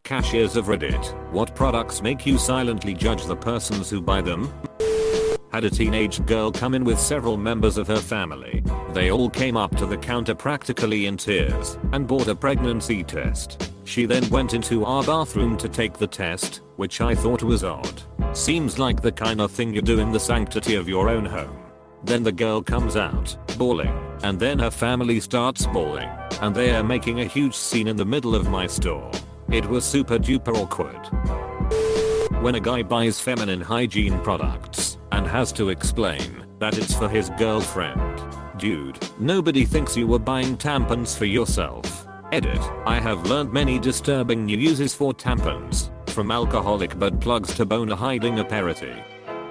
Cashiers of Reddit, what products make you silently judge the persons who buy them? Had a teenage girl come in with several members of her family. They all came up to the counter practically in tears and bought a pregnancy test. She then went into our bathroom to take the test, which I thought was odd. Seems like the kind of thing you do in the sanctity of your own home. Then the girl comes out, bawling, and then her family starts bawling, and they are making a huge scene in the middle of my store. It was super duper awkward. When a guy buys feminine hygiene products and has to explain that it's for his girlfriend. Dude, nobody thinks you were buying tampons for yourself. Edit. I have learned many disturbing new uses for tampons, from alcoholic butt plugs to boner hiding apparently.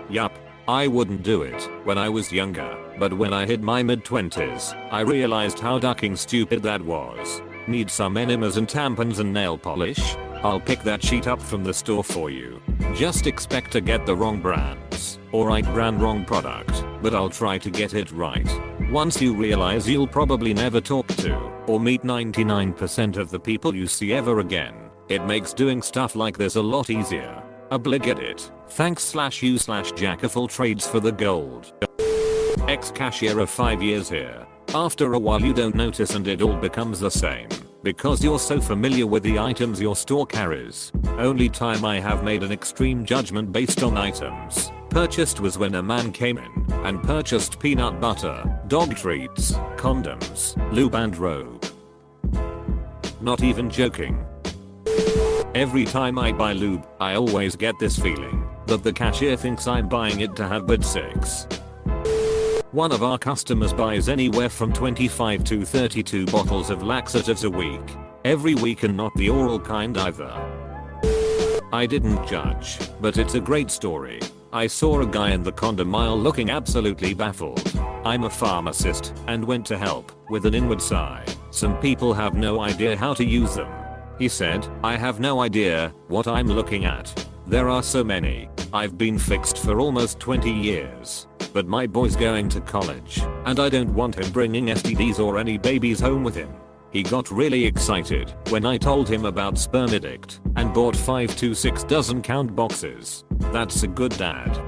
Yup. I wouldn't do it when I was younger, but when I hit my mid-20s, I realized how ducking stupid that was. Need some enemas and tampons and nail polish? I'll pick that sheet up from the store for you. Just expect to get the wrong brands, or right brand wrong product, but I'll try to get it right. Once you realize you'll probably never talk to, or meet 99% of the people you see ever again, it makes doing stuff like this a lot easier. Obligate. Thanks/you/jack of all trades for the gold. Ex-cashier of 5 years here. After a while you don't notice and it all becomes the same, because you're so familiar with the items your store carries. Only time I have made an extreme judgment based on items purchased was when a man came in and purchased peanut butter, dog treats, condoms, lube and robe. Not even joking. Every time I buy lube, I always get this feeling that the cashier thinks I'm buying it to have good sex. One of our customers buys anywhere from 25 to 32 bottles of laxatives a week. Every week, and not the oral kind either. I didn't judge, but it's a great story. I saw a guy in the condom aisle looking absolutely baffled. I'm a pharmacist and went to help with an inward sigh. Some people have no idea how to use them. He said, I have no idea what I'm looking at. There are so many. I've been fixed for almost 20 years. But my boy's going to college, and I don't want him bringing STDs or any babies home with him. He got really excited when I told him about Sperm Addict and bought 5 to 6 dozen count boxes. That's a good dad.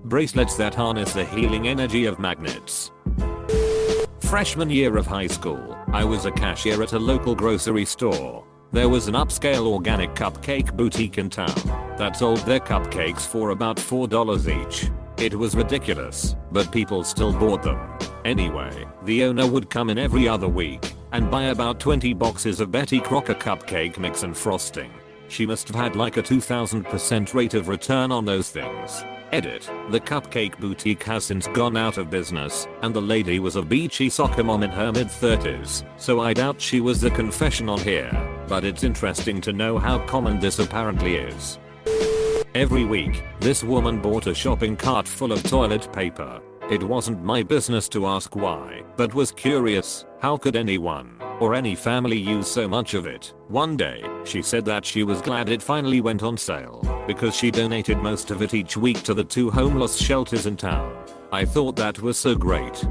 Bracelets that harness the healing energy of magnets. Freshman year of high school, I was a cashier at a local grocery store. There was an upscale organic cupcake boutique in town that sold their cupcakes for about $4 each. It was ridiculous, but people still bought them. Anyway, the owner would come in every other week and buy about 20 boxes of Betty Crocker cupcake mix and frosting. She must have had like a 2000% rate of return on those things. Edit. The cupcake boutique has since gone out of business, and the lady was a beachy soccer mom in her mid-30s, so I doubt she was the confession on here, but it's interesting to know how common this apparently is. Every week, this woman bought a shopping cart full of toilet paper. It wasn't my business to ask why, but was curious, how could anyone or any family use so much of it? One day, she said that she was glad it finally went on sale, because she donated most of it each week to the 2 homeless shelters in town. I thought that was so great.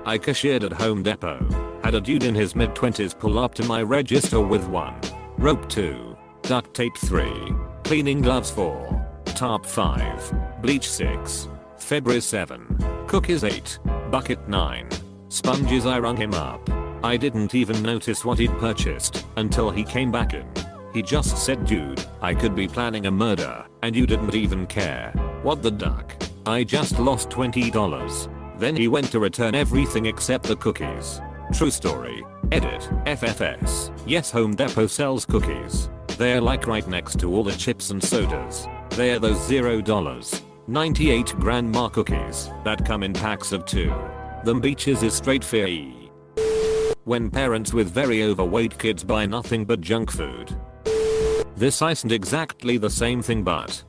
I cashiered at Home Depot. Had a dude in his mid-20s pull up to my register with 1. Rope 2. Duct tape 3. Cleaning gloves 4. Tarp 5. Bleach 6. Febreze 7. Cookies 8. Bucket 9. Sponges. I rung him up. I didn't even notice what he'd purchased until he came back in. He just said, dude, I could be planning a murder and you didn't even care. What the duck? I just lost $20. Then he went to return everything except the cookies. True story. Edit. FFS. Yes, Home Depot sells cookies. They're like right next to all the chips and sodas. They're those $0. 98 grandma cookies that come in packs of 2. Them beaches is straight fear. When parents with very overweight kids buy nothing but junk food. This isn't exactly the same thing, but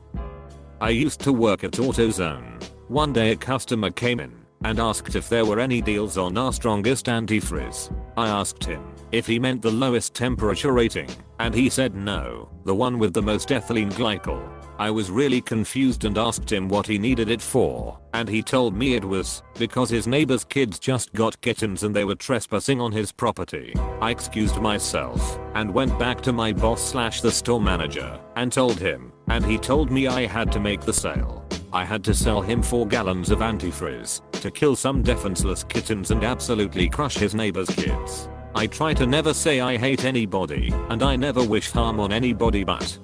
I used to work at AutoZone. One day a customer came in and asked if there were any deals on our strongest antifreeze. I asked him if he meant the lowest temperature rating, and he said no, the one with the most ethylene glycol. I was really confused and asked him what he needed it for, and he told me it was because his neighbor's kids just got kittens and they were trespassing on his property. I excused myself and went back to my boss / the store manager and told him, and he told me I had to make the sale. I had to sell him 4 gallons of antifreeze to kill some defenseless kittens and absolutely crush his neighbor's kids. I try to never say I hate anybody and I never wish harm on anybody, but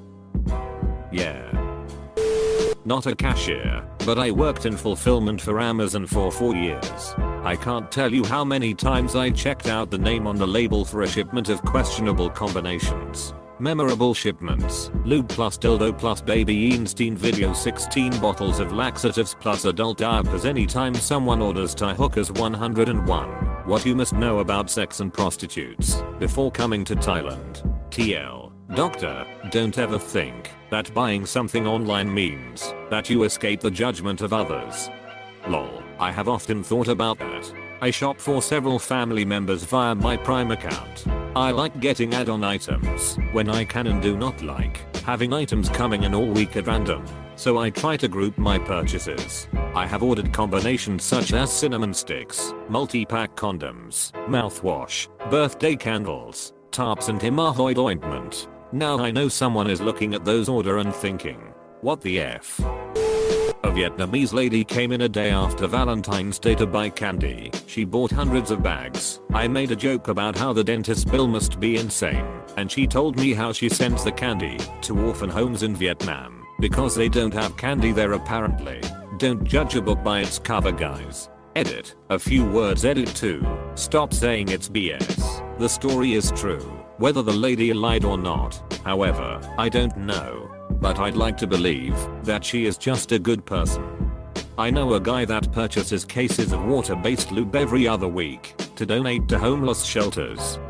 yeah. Not a cashier, but I worked in fulfillment for Amazon for 4 years. I can't tell you how many times I checked out the name on the label for a shipment of questionable combinations. Memorable shipments: lube plus dildo plus baby Einstein video, 16 bottles of laxatives plus adult diapers. Anytime someone orders Thai hookers. 101. What you must know about sex and prostitutes before coming to Thailand. TL. Doctor, don't ever think that buying something online means that you escape the judgment of others. Lol, I have often thought about that. I shop for several family members via my Prime account. I like getting add-on items when I can and do not like having items coming in all week at random, so I try to group my purchases. I have ordered combinations such as cinnamon sticks, multi-pack condoms, mouthwash, birthday candles, tarps and hemorrhoid ointment. Now I know someone is looking at those order and thinking, what the F? A Vietnamese lady came in a day after Valentine's Day to buy candy. She bought hundreds of bags. I made a joke about how the dentist bill must be insane, and she told me how she sends the candy to orphan homes in Vietnam because they don't have candy there apparently. Don't judge a book by its cover, guys. Edit. A few words. Edit 2. Stop saying it's BS. The story is true, whether the lady lied or not. However, I don't know, but I'd like to believe that she is just a good person. I know a guy that purchases cases of water-based lube every other week to donate to homeless shelters.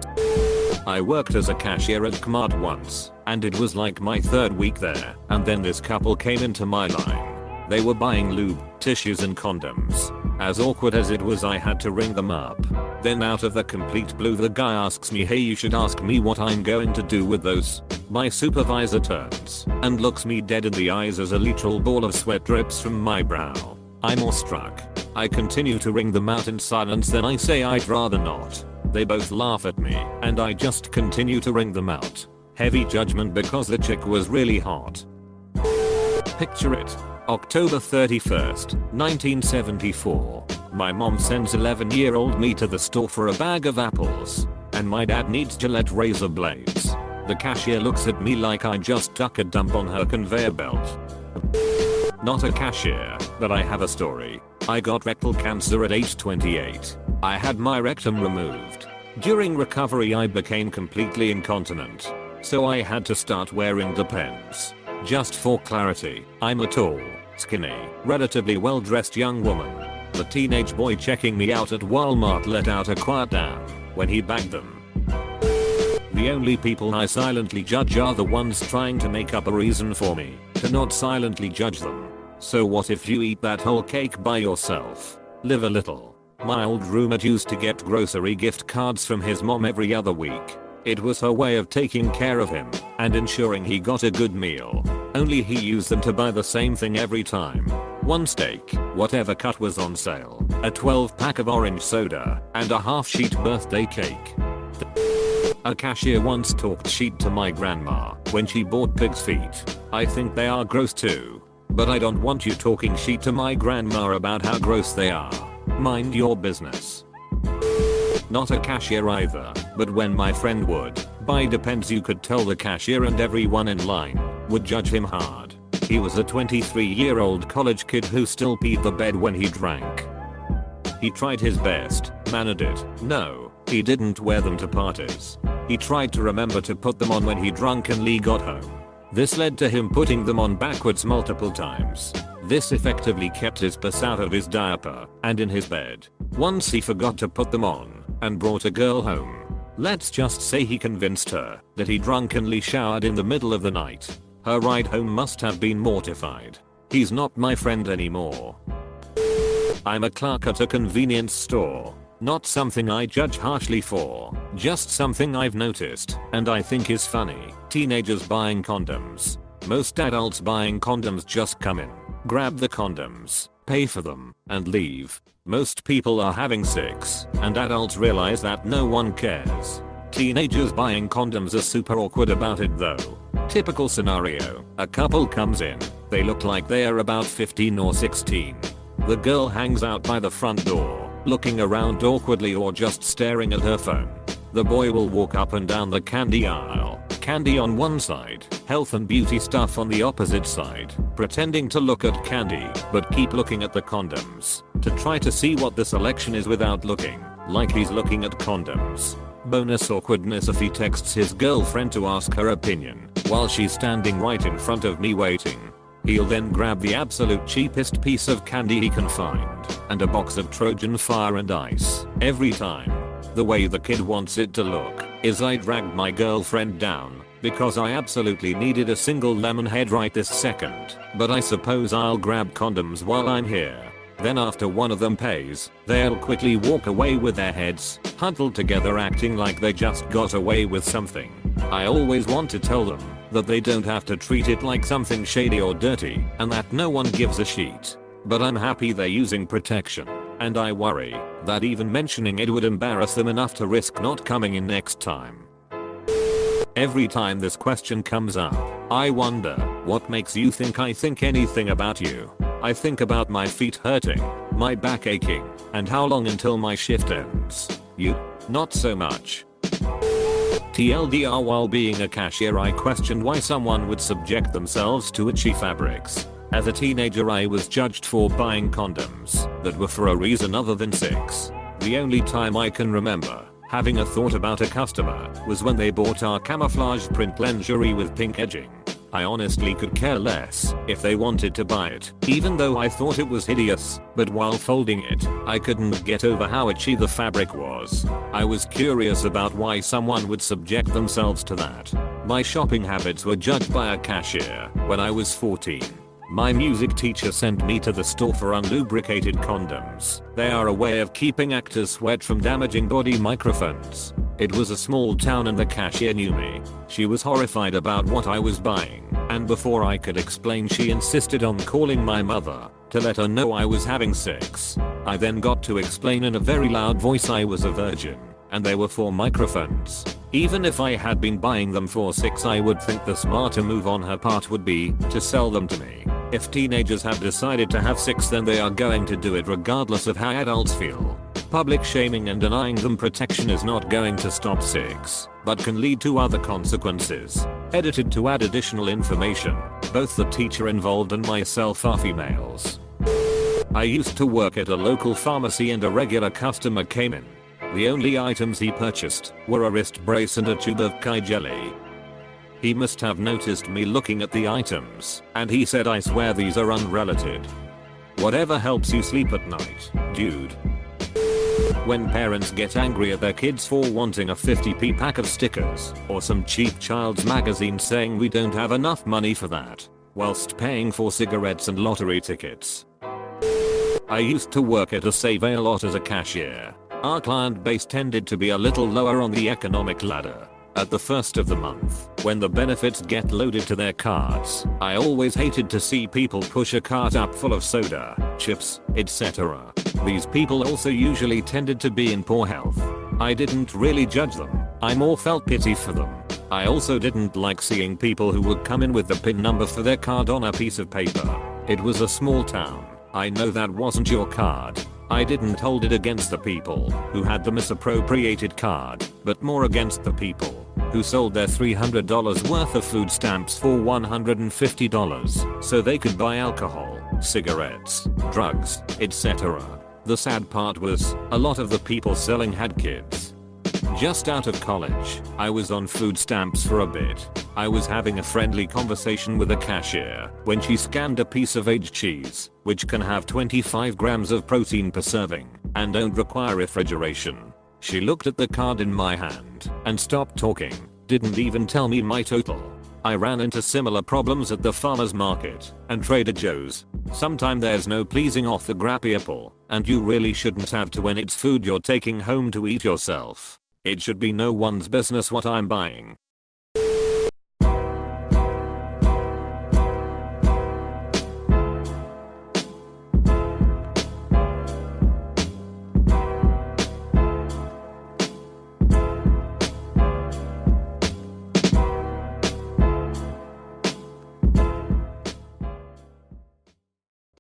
I worked as a cashier at Kmart once, and it was like my 3rd week there, and then this couple came into my line. They were buying lube, tissues and condoms. As awkward as it was, I had to ring them up. Then out of the complete blue the guy asks me, hey, you should ask me what I'm going to do with those. My supervisor turns and looks me dead in the eyes as a literal ball of sweat drips from my brow. I'm awestruck. I continue to ring them out in silence, then I say I'd rather not. They both laugh at me and I just continue to ring them out. Heavy judgment because the chick was really hot. Picture it. October 31st, 1974. My mom sends 11-year-old me to the store for a bag of apples, and my dad needs Gillette razor blades. The cashier looks at me like I just stuck a dump on her conveyor belt. Not a cashier, but I have a story. I got rectal cancer at age 28. I had my rectum removed. During recovery I became completely incontinent, so I had to start wearing Depends. Just for clarity, I'm a tall, skinny, relatively well-dressed young woman. The teenage boy checking me out at Walmart let out a quiet damn when he bagged them. The only people I silently judge are the ones trying to make up a reason for me to not silently judge them. So what if you eat that whole cake by yourself? Live a little. My old roommate used to get grocery gift cards from his mom every other week. It was her way of taking care of him and ensuring he got a good meal. Only he used them to buy the same thing every time. One steak, whatever cut was on sale, a 12-pack of orange soda, and a half-sheet birthday cake. A cashier once talked shit to my grandma when she bought pig's feet. I think they are gross too, but I don't want you talking shit to my grandma about how gross they are. Mind your business. Not a cashier either, but when my friend would buy Depends, you could tell the cashier and everyone in line would judge him hard. He was a 23-year-old college kid who still peed the bed when he drank. He tried his best, mannered it. No, he didn't wear them to parties. He tried to remember to put them on when he drunkenly got home. This led to him putting them on backwards multiple times. This effectively kept his piss out of his diaper and in his bed. Once he forgot to put them on and brought a girl home. Let's just say he convinced her that he drunkenly showered in the middle of the night. Her ride home must have been mortified. He's not my friend anymore. I'm a clerk at a convenience store. Not something I judge harshly for, just something I've noticed and I think is funny. Teenagers buying condoms. Most adults buying condoms just come in, grab the condoms, pay for them, and leave. Most people are having sex, and adults realize that no one cares. Teenagers buying condoms are super awkward about it though. Typical scenario, a couple comes in, they look like they are about 15 or 16. The girl hangs out by the front door, looking around awkwardly or just staring at her phone. The boy will walk up and down the candy aisle, candy on one side, health and beauty stuff on the opposite side, pretending to look at candy, but keep looking at the condoms, to try to see what the selection is without looking, like he's looking at condoms. Bonus awkwardness if he texts his girlfriend to ask her opinion, while she's standing right in front of me waiting. He'll then grab the absolute cheapest piece of candy he can find, and a box of Trojan fire and ice, every time. The way the kid wants it to look is I dragged my girlfriend down, because I absolutely needed a single lemon head right this second, but I suppose I'll grab condoms while I'm here. Then after one of them pays, they'll quickly walk away with their heads huddled together acting like they just got away with something. I always want to tell them that they don't have to treat it like something shady or dirty, and that no one gives a shit. But I'm happy they're using protection, and I worry that even mentioning it would embarrass them enough to risk not coming in next time. Every time this question comes up, I wonder, what makes you think I think anything about you? I think about my feet hurting, my back aching, and how long until my shift ends. You? Not so much. TLDR, while being a cashier I questioned why someone would subject themselves to itchy fabrics. As a teenager I was judged for buying condoms that were for a reason other than sex. The only time I can remember having a thought about a customer was when they bought our camouflage print lingerie with pink edging. I honestly could care less if they wanted to buy it, even though I thought it was hideous, but while folding it, I couldn't get over how itchy the fabric was. I was curious about why someone would subject themselves to that. My shopping habits were judged by a cashier when I was 14. My music teacher sent me to the store for unlubricated condoms. They are a way of keeping actors' sweat from damaging body microphones. It was a small town and the cashier knew me. She was horrified about what I was buying, and before I could explain she insisted on calling my mother to let her know I was having sex. I then got to explain in a very loud voice I was a virgin, and they were for microphones. Even if I had been buying them for sex, I would think the smarter move on her part would be to sell them to me. If teenagers have decided to have sex, then they are going to do it regardless of how adults feel. Public shaming and denying them protection is not going to stop sex, but can lead to other consequences. Edited to add additional information. Both the teacher involved and myself are females. I used to work at a local pharmacy and a regular customer came in. The only items he purchased were a wrist brace and a tube of Kai jelly. He must have noticed me looking at the items, and he said, "I swear these are unrelated." Whatever helps you sleep at night, dude. When parents get angry at their kids for wanting a 50p pack of stickers, or some cheap child's magazine saying we don't have enough money for that, whilst paying for cigarettes and lottery tickets. I used to work at a save-a-lot as a cashier. Our client base tended to be a little lower on the economic ladder. At the first of the month, when the benefits get loaded to their cards, I always hated to see people push a cart up full of soda, chips, etc. These people also usually tended to be in poor health. I didn't really judge them, I more felt pity for them. I also didn't like seeing people who would come in with the PIN number for their card on a piece of paper. It was a small town. I know that wasn't your card. I didn't hold it against the people who had the misappropriated card, but more against the people who sold their $300 worth of food stamps for $150 so they could buy alcohol, cigarettes, drugs, etc. The sad part was, a lot of the people selling had kids. Just out of college, I was on food stamps for a bit. I was having a friendly conversation with a cashier when she scanned a piece of aged cheese, which can have 25 grams of protein per serving and don't require refrigeration. She looked at the card in my hand and stopped talking, didn't even tell me my total. I ran into similar problems at the farmer's market and Trader Joe's. Sometimes there's no pleasing off the grab apple, and you really shouldn't have to when it's food you're taking home to eat yourself. It should be no one's business what I'm buying.